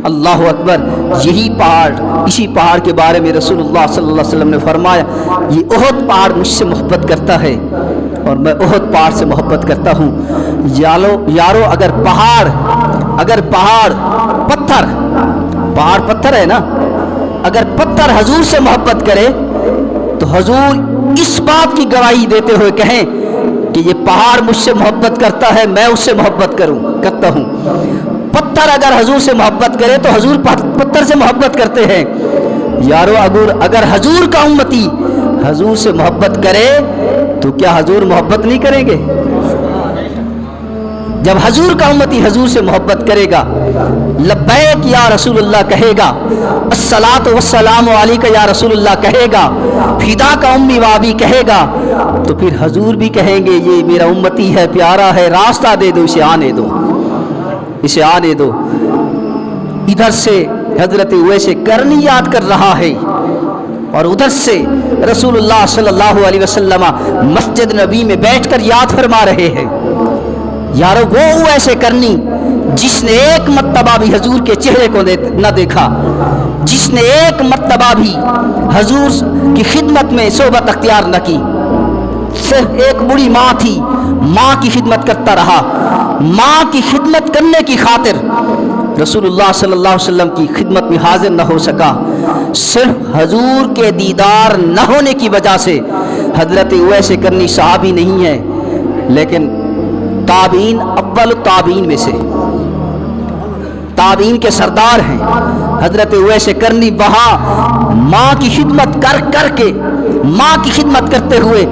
اللہ اکبر. یہی پہاڑ، اسی پہاڑ کے بارے میں رسول اللہ صلی اللہ علیہ وسلم نے فرمایا یہ احد پہاڑ مجھ سے محبت کرتا ہے اور میں احد پہاڑ سے محبت کرتا ہوں. یارو اگر پہاڑ پتھر ہے نا، اگر پتھر حضور سے محبت کرے تو حضور اس بات کی گواہی دیتے ہوئے کہیں کہ یہ پہاڑ مجھ سے محبت کرتا ہے، میں اس سے محبت کرتا ہوں. پتھر اگر حضور سے محبت کرے تو حضور پتھر سے محبت کرتے ہیں. یارو اگر حضور کا امتی حضور سے محبت کرے تو کیا حضور محبت نہیں کریں گے؟ جب حضور کا امتی حضور سے محبت کرے گا، لبیک یا رسول اللہ کہے گا، الصلاۃ والسلام علیک یا رسول اللہ کہے گا، فدا کا امی وابی کہے گا، تو پھر حضور بھی کہیں گے یہ میرا امتی ہے، پیارا ہے، راستہ دے دو، اسے آنے دو. ادھر سے حضرت اویس کرنی یاد کر رہا ہے اور ادھر سے رسول اللہ صلی اللہ علیہ وسلم مسجد نبی میں بیٹھ کر یاد فرما رہے ہیں. یارو وہ ایسے کرنی جس نے ایک مرتبہ بھی حضور کے چہرے کو نہ دیکھا، جس نے ایک مرتبہ بھی حضور کی خدمت میں صحبت اختیار نہ کی، صرف ایک بڑی ماں تھی، ماں کی خدمت کرتا رہا. ماں کی خدمت کرنے کی خاطر رسول اللہ صلی اللہ علیہ وسلم کی خدمت میں حاضر نہ ہو سکا. صرف حضور کے دیدار نہ ہونے کی وجہ سے حضرت اویس کرنی صحابی نہیں ہے، لیکن تابعین، اول تابعین میں سے تابعین کے سردار ہیں. حضرت اویس کرنی وہاں ماں کی خدمت کر کے، ماں کی خدمت کرتے ہوئے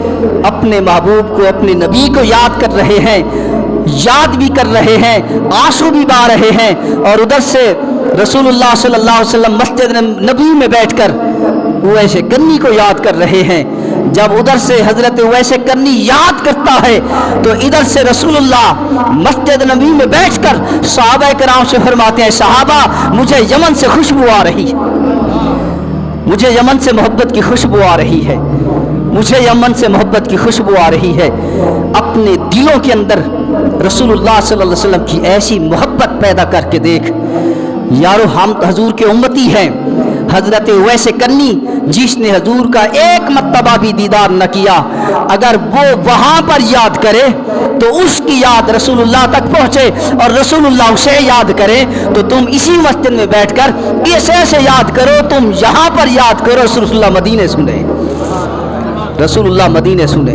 اپنے محبوب کو، اپنے نبی کو یاد کر رہے ہیں، یاد بھی کر رہے ہیں، آنسو بھی بہا رہے ہیں. اور ادھر سے رسول اللہ صلی اللہ علیہ وسلم مسجد نبی میں بیٹھ کر اویس کرنی کو یاد کر رہے ہیں. جب ادھر سے حضرت اویس کرنی یاد کرتا ہے تو ادھر سے رسول اللہ مسجد نبی میں بیٹھ کر صحابہ کرام سے فرماتے ہیں، صحابہ مجھے یمن سے خوشبو آ رہی ہے، مجھے یمن سے محبت کی خوشبو آ رہی ہے، مجھے یمن سے محبت کی خوشبو آ رہی ہے. اپنے دلوں کے اندر رسول اللہ صلی اللہ علیہ وسلم کی ایسی محبت پیدا کر کے دیکھ. یارو ہم حضور کے امتی ہیں. حضرت اویس کرنی جس نے حضور کا ایک مرتبہ بھی دیدار نہ کیا، اگر وہ وہاں پر یاد کرے تو اس کی یاد رسول اللہ تک پہنچے اور رسول اللہ اسے یاد کرے. تو تم اسی مسجد میں بیٹھ کر ایسے یاد کرو، تم یہاں پر یاد کرو، رسول اللہ مدینے سنے، رسول اللہ مدینے سنے.